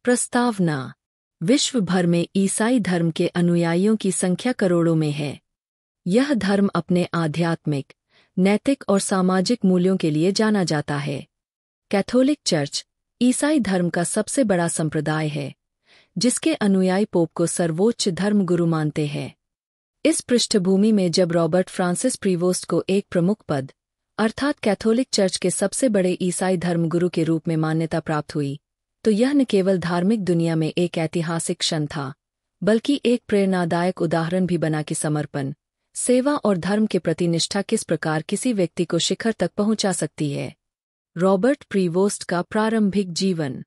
प्रस्तावना। विश्व भर में ईसाई धर्म के अनुयायियों की संख्या करोड़ों में है। यह धर्म अपने आध्यात्मिक, नैतिक और सामाजिक मूल्यों के लिए जाना जाता है। कैथोलिक चर्च ईसाई धर्म का सबसे बड़ा संप्रदाय है, जिसके अनुयायी पोप को सर्वोच्च धर्मगुरु मानते हैं। इस पृष्ठभूमि में जब रॉबर्ट फ्रांसिस प्रीवोस्ट को एक प्रमुख पद अर्थात कैथोलिक चर्च के सबसे बड़े ईसाई धर्मगुरु के रूप में मान्यता प्राप्त हुई, तो यह न केवल धार्मिक दुनिया में एक ऐतिहासिक क्षण था, बल्कि एक प्रेरणादायक उदाहरण भी बना कि समर्पण, सेवा और धर्म के प्रति निष्ठा किस प्रकार किसी व्यक्ति को शिखर तक पहुंचा सकती है। रॉबर्ट प्रीवोस्ट का प्रारंभिक जीवन।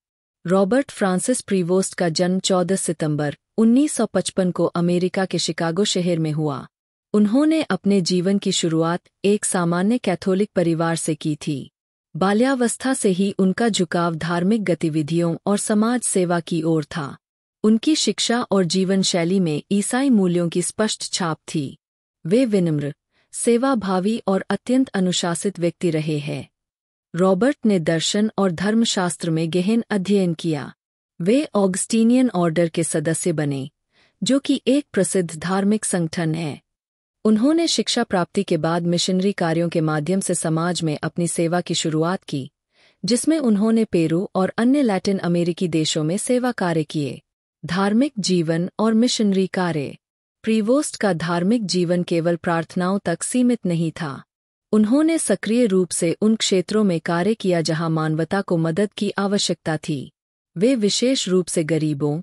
रॉबर्ट फ्रांसिस प्रीवोस्ट का जन्म 14 सितंबर 1955 को अमेरिका के शिकागो शहर में हुआ। उन्होंने अपने जीवन की शुरुआत एक सामान्य कैथोलिक परिवार से की थी। बाल्यावस्था से ही उनका झुकाव धार्मिक गतिविधियों और समाज सेवा की ओर था। उनकी शिक्षा और जीवन शैली में ईसाई मूल्यों की स्पष्ट छाप थी। वे विनम्र, सेवाभावी और अत्यंत अनुशासित व्यक्ति रहे हैं। रॉबर्ट ने दर्शन और धर्मशास्त्र में गहन अध्ययन किया। वे ऑगस्टीनियन ऑर्डर के सदस्य बने, जो कि एक प्रसिद्ध धार्मिक संगठन है। उन्होंने शिक्षा प्राप्ति के बाद मिशनरी कार्यों के माध्यम से समाज में अपनी सेवा की शुरुआत की, जिसमें उन्होंने पेरू और अन्य लैटिन अमेरिकी देशों में सेवा कार्य किए। धार्मिक जीवन और मिशनरी कार्य। प्रीवोस्ट का धार्मिक जीवन केवल प्रार्थनाओं तक सीमित नहीं था। उन्होंने सक्रिय रूप से उन क्षेत्रों में कार्य किया जहां मानवता को मदद की आवश्यकता थी। वे विशेष रूप से गरीबों,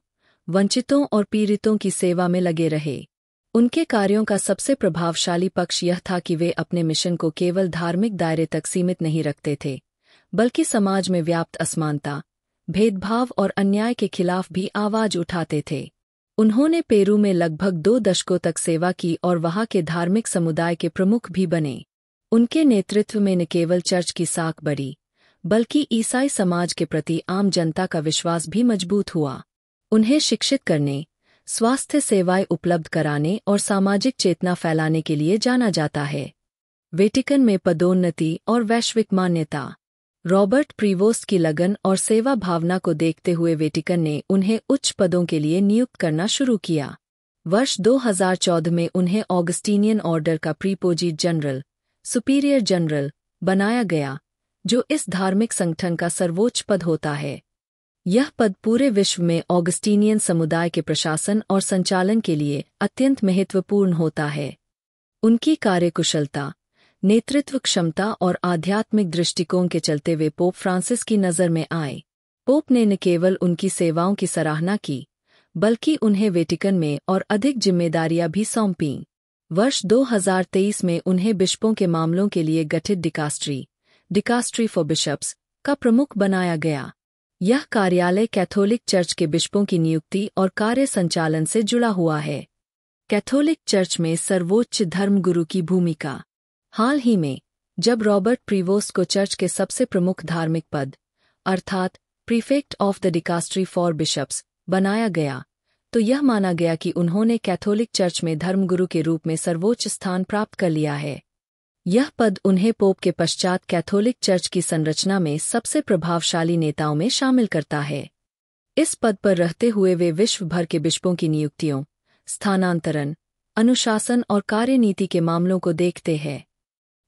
वंचितों और पीड़ितों की सेवा में लगे रहे। उनके कार्यों का सबसे प्रभावशाली पक्ष यह था कि वे अपने मिशन को केवल धार्मिक दायरे तक सीमित नहीं रखते थे, बल्कि समाज में व्याप्त असमानता, भेदभाव और अन्याय के खिलाफ भी आवाज उठाते थे। उन्होंने पेरू में लगभग 2 दशकों तक सेवा की और वहां के धार्मिक समुदाय के प्रमुख भी बने। उनके नेतृत्व में न केवल चर्च की साख बढ़ी, बल्कि ईसाई समाज के प्रति आम जनता का विश्वास भी मजबूत हुआ। उन्हें शिक्षित करने, स्वास्थ्य सेवाएं उपलब्ध कराने और सामाजिक चेतना फैलाने के लिए जाना जाता है। वेटिकन में पदोन्नति और वैश्विक मान्यता। रॉबर्ट प्रीवोस्ट की लगन और सेवा भावना को देखते हुए वेटिकन ने उन्हें उच्च पदों के लिए नियुक्त करना शुरू किया। वर्ष 2014 में उन्हें ऑगस्टीनियन ऑर्डर का प्रीपोजिट जनरल, सुपीरियर जनरल बनाया गया, जो इस धार्मिक संगठन का सर्वोच्च पद होता है। यह पद पूरे विश्व में ऑगस्टीनियन समुदाय के प्रशासन और संचालन के लिए अत्यंत महत्वपूर्ण होता है। उनकी कार्यकुशलता, नेतृत्व क्षमता और आध्यात्मिक दृष्टिकोण के चलते वे पोप फ्रांसिस की नज़र में आए। पोप ने न केवल उनकी सेवाओं की सराहना की, बल्कि उन्हें वेटिकन में और अधिक जिम्मेदारियां भी सौंपीं। वर्ष 2023 में उन्हें बिशपों के मामलों के लिए गठित डिकास्ट्री फॉर बिशप्स का प्रमुख बनाया गया। यह कार्यालय कैथोलिक चर्च के बिशपों की नियुक्ति और कार्य संचालन से जुड़ा हुआ है। कैथोलिक चर्च में सर्वोच्च धर्मगुरु की भूमिका। हाल ही में, जब रॉबर्ट प्रीवोस्ट को चर्च के सबसे प्रमुख धार्मिक पद अर्थात prefect of the dicastery for bishops बनाया गया, तो यह माना गया कि उन्होंने कैथोलिक चर्च में धर्मगुरु के रूप में सर्वोच्च स्थान प्राप्त कर लिया है। यह पद उन्हें पोप के पश्चात कैथोलिक चर्च की संरचना में सबसे प्रभावशाली नेताओं में शामिल करता है। इस पद पर रहते हुए वे विश्व भर के बिशपों की नियुक्तियों, स्थानांतरण, अनुशासन और कार्यनीति के मामलों को देखते हैं।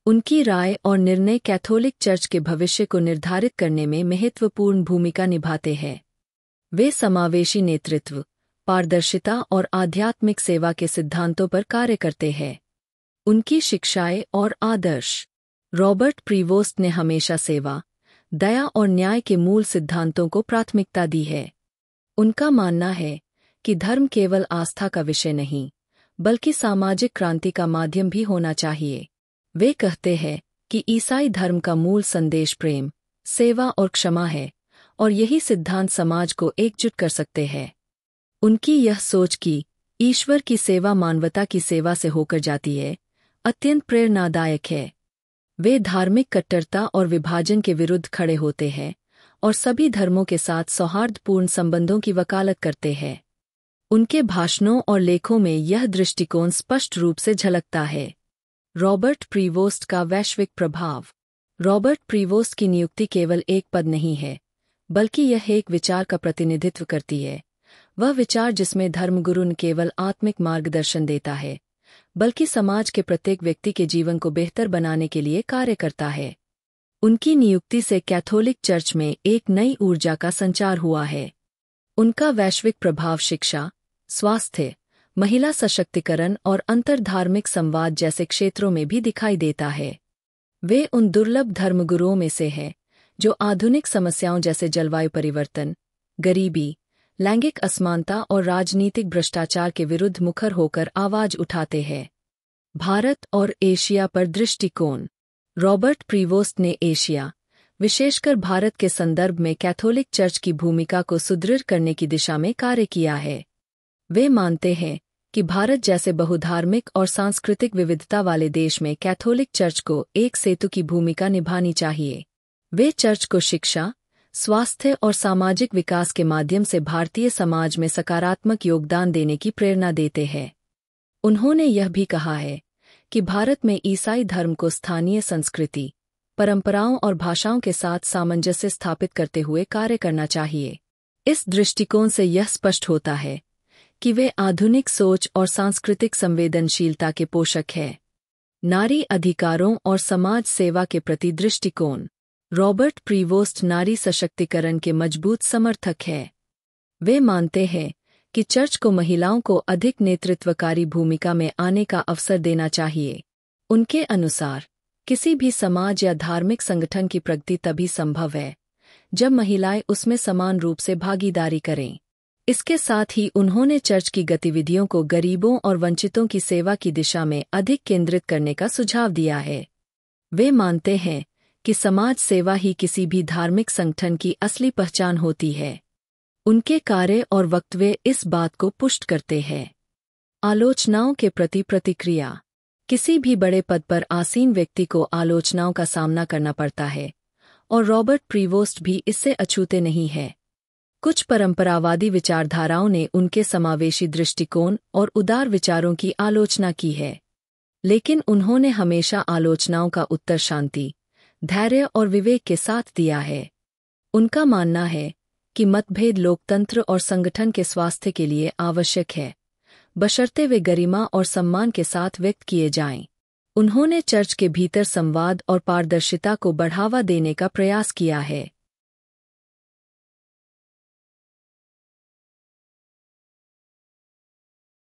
उनकी राय और निर्णय कैथोलिक चर्च के भविष्य को निर्धारित करने में महत्वपूर्ण भूमिका निभाते हैं। वे समावेशी नेतृत्व, पारदर्शिता और आध्यात्मिक सेवा के सिद्धांतों पर कार्य करते हैं। उनकी शिक्षाएं और आदर्श। रॉबर्ट प्रीवोस्ट ने हमेशा सेवा, दया और न्याय के मूल सिद्धांतों को प्राथमिकता दी है। उनका मानना है कि धर्म केवल आस्था का विषय नहीं, बल्कि सामाजिक क्रांति का माध्यम भी होना चाहिए। वे कहते हैं कि ईसाई धर्म का मूल संदेश प्रेम, सेवा और क्षमा है, और यही सिद्धांत समाज को एकजुट कर सकते हैं। उनकी यह सोच कि ईश्वर की सेवा मानवता की सेवा से होकर जाती है, अत्यंत प्रेरणादायक है। वे धार्मिक कट्टरता और विभाजन के विरुद्ध खड़े होते हैं और सभी धर्मों के साथ सौहार्दपूर्ण संबंधों की वकालत करते हैं। उनके भाषणों और लेखों में यह दृष्टिकोण स्पष्ट रूप से झलकता है। रॉबर्ट प्रीवोस्ट का वैश्विक प्रभाव। रॉबर्ट प्रीवोस्ट की नियुक्ति केवल एक पद नहीं है, बल्कि यह एक विचार का प्रतिनिधित्व करती है। वह विचार जिसमें धर्मगुरु न केवल आत्मिक मार्गदर्शन देता है, बल्कि समाज के प्रत्येक व्यक्ति के जीवन को बेहतर बनाने के लिए कार्य करता है। उनकी नियुक्ति से कैथोलिक चर्च में एक नई ऊर्जा का संचार हुआ है। उनका वैश्विक प्रभाव शिक्षा, स्वास्थ्य, महिला सशक्तिकरण और अंतर्धार्मिक संवाद जैसे क्षेत्रों में भी दिखाई देता है। वे उन दुर्लभ धर्मगुरुओं में से हैं जो आधुनिक समस्याओं जैसे जलवायु परिवर्तन, गरीबी, लैंगिक असमानता और राजनीतिक भ्रष्टाचार के विरुद्ध मुखर होकर आवाज उठाते हैं। भारत और एशिया पर दृष्टिकोण। रॉबर्ट प्रीवोस्ट ने एशिया, विशेषकर भारत के संदर्भ में कैथोलिक चर्च की भूमिका को सुदृढ़ करने की दिशा में कार्य किया है। वे मानते हैं कि भारत जैसे बहुधार्मिक और सांस्कृतिक विविधता वाले देश में कैथोलिक चर्च को एक सेतु की भूमिका निभानी चाहिए। वे चर्च को शिक्षा, स्वास्थ्य और सामाजिक विकास के माध्यम से भारतीय समाज में सकारात्मक योगदान देने की प्रेरणा देते हैं। उन्होंने यह भी कहा है कि भारत में ईसाई धर्म को स्थानीय संस्कृति, परंपराओं और भाषाओं के साथ सामंजस्य स्थापित करते हुए कार्य करना चाहिए। इस दृष्टिकोण से यह स्पष्ट होता है कि वे आधुनिक सोच और सांस्कृतिक संवेदनशीलता के पोषक हैं। नारी अधिकारों और समाज सेवा के प्रति दृष्टिकोण। रॉबर्ट प्रीवोस्ट नारी सशक्तिकरण के मजबूत समर्थक हैं। वे मानते हैं कि चर्च को महिलाओं को अधिक नेतृत्वकारी भूमिका में आने का अवसर देना चाहिए। उनके अनुसार किसी भी समाज या धार्मिक संगठन की प्रगति तभी संभव है जब महिलाएं उसमें समान रूप से भागीदारी करें। इसके साथ ही उन्होंने चर्च की गतिविधियों को गरीबों और वंचितों की सेवा की दिशा में अधिक केंद्रित करने का सुझाव दिया है। वे मानते हैं कि समाज सेवा ही किसी भी धार्मिक संगठन की असली पहचान होती है। उनके कार्य और वक्तव्य इस बात को पुष्ट करते हैं। आलोचनाओं के प्रति प्रतिक्रिया। किसी भी बड़े पद पर आसीन व्यक्ति को आलोचनाओं का सामना करना पड़ता है, और रॉबर्ट प्रीवोस्ट भी इससे अछूते नहीं है। कुछ परंपरावादी विचारधाराओं ने उनके समावेशी दृष्टिकोण और उदार विचारों की आलोचना की है, लेकिन उन्होंने हमेशा आलोचनाओं का उत्तर शांति, धैर्य और विवेक के साथ दिया है। उनका मानना है कि मतभेद लोकतंत्र और संगठन के स्वास्थ्य के लिए आवश्यक है, बशर्ते वे गरिमा और सम्मान के साथ व्यक्त किए जाएं। उन्होंने चर्च के भीतर संवाद और पारदर्शिता को बढ़ावा देने का प्रयास किया है।